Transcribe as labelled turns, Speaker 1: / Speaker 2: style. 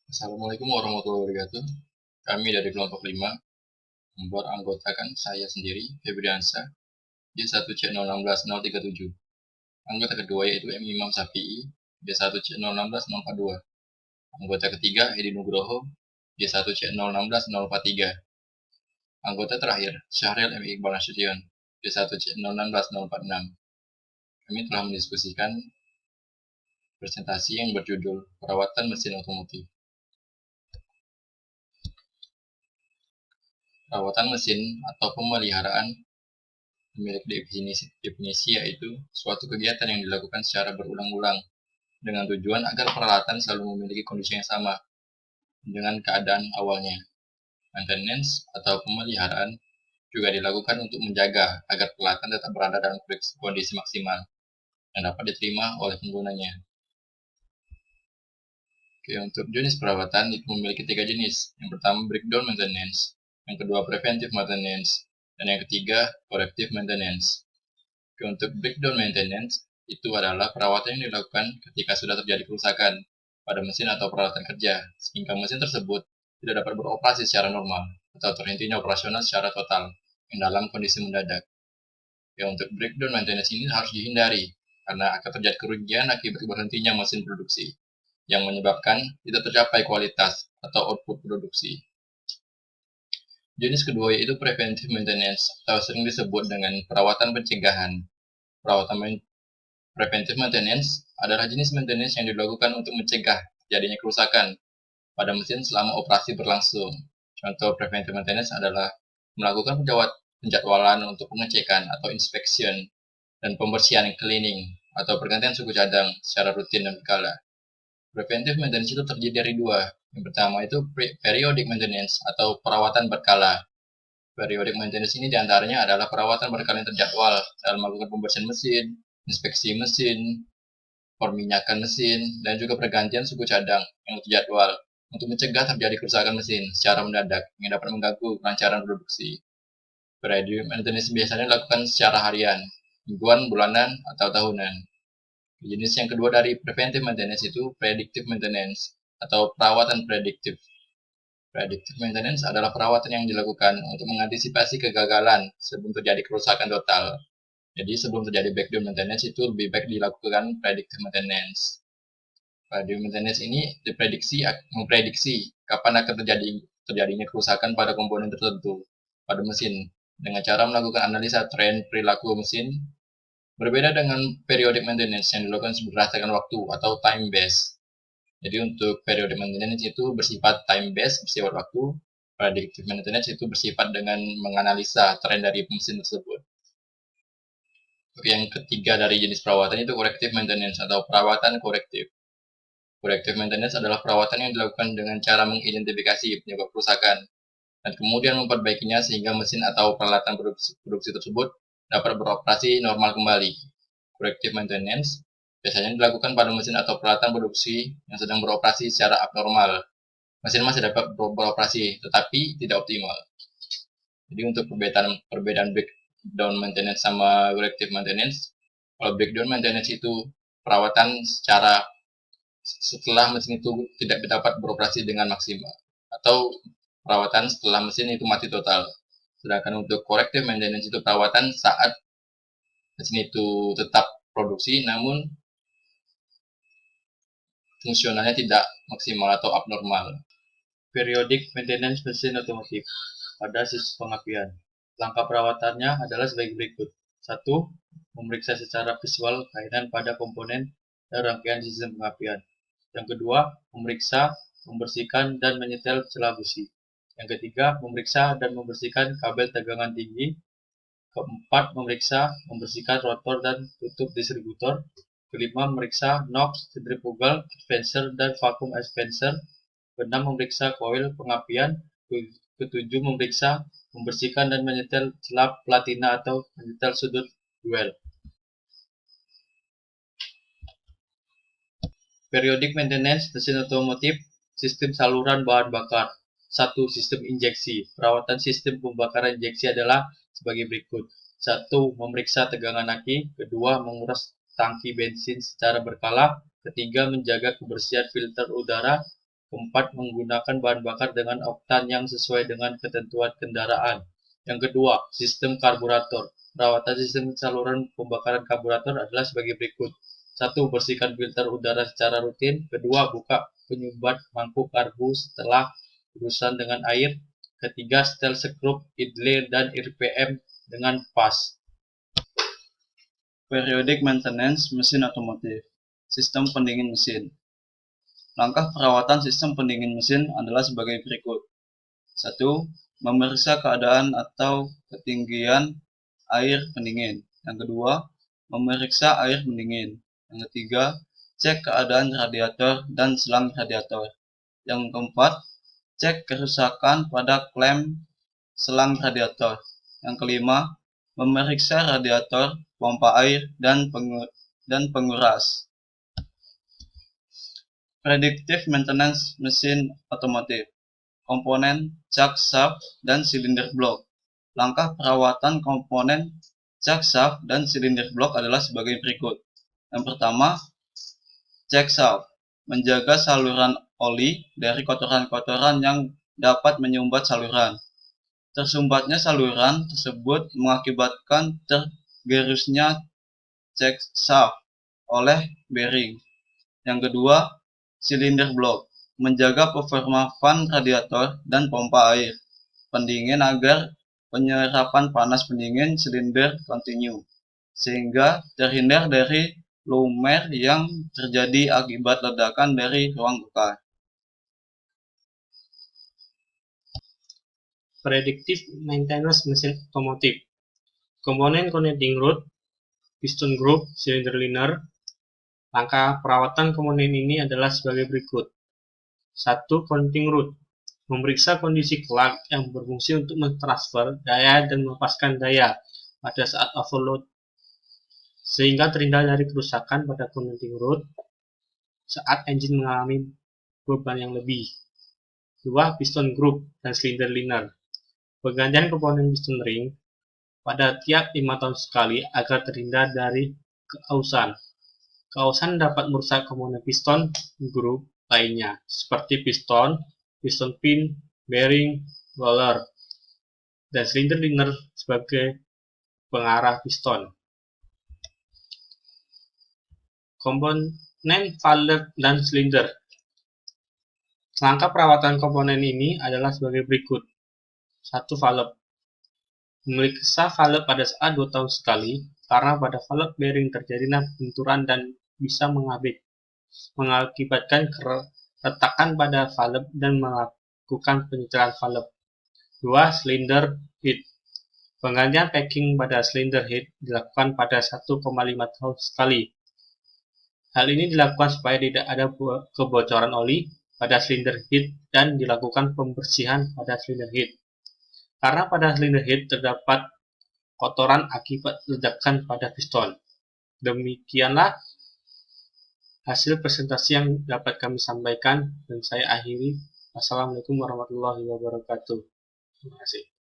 Speaker 1: Assalamualaikum warahmatullahi wabarakatuh. Kami dari kelompok 5 membuat anggotakan saya sendiri, Febriansa, D1C016037. Anggota kedua yaitu M. Imam Safi'i, D1C016042. Anggota ketiga Hedi Nugroho, D1C016043. Anggota terakhir Syahril M. Iqbal Nasution, D1C016046. Kami telah mendiskusikan presentasi yang berjudul Perawatan Mesin Otomotif. Perawatan mesin atau pemeliharaan memiliki definisi yaitu suatu kegiatan yang dilakukan secara berulang-ulang dengan tujuan agar peralatan selalu memiliki kondisi yang sama dengan keadaan awalnya. Maintenance atau pemeliharaan juga dilakukan untuk menjaga agar peralatan tetap berada dalam kondisi maksimal yang dapat diterima oleh penggunanya. Oke, untuk jenis perawatan itu memiliki 3 jenis. Yang pertama breakdown maintenance, yang kedua preventive maintenance, dan yang ketiga corrective maintenance. Oke, untuk breakdown maintenance itu adalah perawatan yang dilakukan ketika sudah terjadi kerusakan pada mesin atau peralatan kerja, sehingga mesin tersebut tidak dapat beroperasi secara normal atau terhentinya operasional secara total yang dalam kondisi mendadak. Ya, untuk breakdown maintenance ini harus dihindari karena akan terjadi kerugian akibat berhentinya mesin produksi yang menyebabkan tidak tercapai kualitas atau output produksi. Jenis kedua yaitu preventive maintenance atau sering disebut dengan perawatan pencegahan. Perawatan preventive maintenance adalah jenis maintenance yang dilakukan untuk mencegah terjadinya kerusakan pada mesin selama operasi berlangsung. Contoh preventive maintenance adalah melakukan penjadwalan untuk pengecekan atau inspection dan pembersihan cleaning atau pergantian suku cadang secara rutin dan berkala. Preventive maintenance itu terdiri dari dua. Yang pertama itu periodic maintenance atau perawatan berkala. Periodic maintenance ini diantaranya adalah perawatan berkala yang terjadwal dalam melakukan pembersihan mesin, inspeksi mesin, perminyakan mesin, dan juga pergantian suku cadang yang terjadwal untuk mencegah terjadi kerusakan mesin secara mendadak yang dapat mengganggu kelancaran produksi. Periodic maintenance biasanya dilakukan secara harian, mingguan, bulanan, atau tahunan. Jenis yang kedua dari preventive maintenance itu predictive maintenance atau perawatan prediktif. Predictive maintenance adalah perawatan yang dilakukan untuk mengantisipasi kegagalan sebelum terjadi kerusakan total. Jadi sebelum terjadi breakdown maintenance itu lebih baik dilakukan predictive maintenance. Predictive maintenance ini memprediksi kapan akan terjadinya kerusakan pada komponen tertentu pada mesin dengan cara melakukan analisa tren perilaku mesin. Berbeda dengan periodic maintenance yang dilakukan berdasarkan waktu atau time based. Jadi untuk periodic maintenance itu bersifat time based, bersifat waktu. Predictive maintenance itu bersifat dengan menganalisa tren dari mesin tersebut. Oke, yang ketiga dari jenis perawatan itu corrective maintenance atau perawatan korektif. Corrective maintenance adalah perawatan yang dilakukan dengan cara mengidentifikasi penyebab kerusakan dan kemudian memperbaikinya sehingga mesin atau peralatan produksi tersebut dapat beroperasi normal kembali. Corrective maintenance biasanya dilakukan pada mesin atau peralatan produksi yang sedang beroperasi secara abnormal. Mesin masih dapat beroperasi tetapi tidak optimal. Jadi untuk perbedaan breakdown maintenance sama corrective maintenance, kalau breakdown maintenance itu perawatan setelah mesin itu tidak dapat beroperasi dengan maksimal atau perawatan setelah mesin itu mati total. Sedangkan untuk corrective maintenance itu perawatan saat mesin itu tetap produksi namun fungsionalnya tidak maksimal atau abnormal. Periodic maintenance mesin otomotif pada sistem pengapian. Langkah perawatannya adalah sebagai berikut. 1. Memeriksa secara visual kaitan pada komponen dan rangkaian sistem pengapian. Yang kedua, memeriksa, membersihkan, dan menyetel celah busi. Yang ketiga, memeriksa dan membersihkan kabel tegangan tinggi. Keempat, memeriksa, membersihkan rotor dan tutup distributor. Kelima, memeriksa knob, centrifugal, advancer, dan vacuum advancer. Keenam, memeriksa koil pengapian. Ketujuh, memeriksa, membersihkan, dan menyetel celah platina atau menyetel sudut duel. Periodic maintenance mesin otomotif, sistem saluran bahan bakar. 1. Sistem injeksi. Perawatan sistem pembakaran injeksi adalah sebagai berikut. 1. Memeriksa tegangan aki. Kedua, menguras tangki bensin secara berkala. Ketiga, menjaga kebersihan filter udara.
Speaker 2: Keempat, menggunakan bahan bakar dengan oktan yang sesuai dengan ketentuan kendaraan. Yang kedua, sistem karburator. Perawatan sistem saluran pembakaran karburator adalah sebagai berikut. 1. Bersihkan filter udara secara rutin. Kedua, buka penyumbat mangkuk karbu setelah urusan dengan air. Ketiga, setel skrup, idle, dan RPM dengan pas. Periodic maintenance mesin otomotif. Sistem pendingin mesin. Langkah perawatan sistem pendingin mesin adalah sebagai berikut. 1. Memeriksa keadaan atau ketinggian air pendingin. Yang kedua, memeriksa air pendingin. Yang ketiga, cek keadaan radiator dan selang radiator. Yang keempat, cek kerusakan pada klem selang radiator. Yang kelima, memeriksa radiator, pompa air, dan penguras. Predictive maintenance mesin otomotif. Komponen chuck shaft dan silinder blok. Langkah perawatan komponen chuck shaft dan silinder blok adalah sebagai berikut. Yang pertama, chuck shaft. Menjaga saluran oli dari kotoran-kotoran yang dapat menyumbat saluran. Tersumbatnya saluran tersebut mengakibatkan tergerusnya chuck shaft oleh bearing. Yang kedua, silinder blok. Menjaga performa fan radiator dan pompa air pendingin agar penyerapan panas pendingin silinder kontinu, sehingga terhindar dari lumer yang terjadi akibat ledakan dari ruang bakar.
Speaker 3: Predictive maintenance mesin otomotif. Komponen connecting rod, piston group, cylinder liner. Langkah perawatan komponen ini adalah sebagai berikut. 1. Connecting rod. Memeriksa kondisi kelak yang berfungsi untuk mentransfer daya dan melepaskan daya pada saat overload, sehingga terhindar dari kerusakan pada connecting rod saat engine mengalami beban yang lebih. 2. Piston group dan cylinder liner. Penggantian komponen piston ring pada tiap 5 tahun sekali agar terhindar dari keausan. Keausan dapat merusak komponen piston group lainnya, seperti piston pin, bearing, roller, dan silinder liner sebagai pengarah piston. Komponen valve dan silinder. Langkah perawatan komponen ini adalah sebagai berikut. 1. Valve. Memeriksa valve pada saat 2 tahun sekali, karena pada valve bearing terjadinya benturan dan bisa mengakibatkan keretakan pada valve dan melakukan penyetelan valve. 2. Silinder head. Penggantian packing pada silinder head dilakukan pada 1,5 tahun sekali. Hal ini dilakukan supaya tidak ada kebocoran oli pada silinder head dan dilakukan pembersihan pada silinder head. Karena pada silinder head terdapat kotoran akibat ledakan pada piston. Demikianlah hasil presentasi yang dapat kami sampaikan dan saya akhiri. Wassalamualaikum warahmatullahi wabarakatuh. Terima kasih.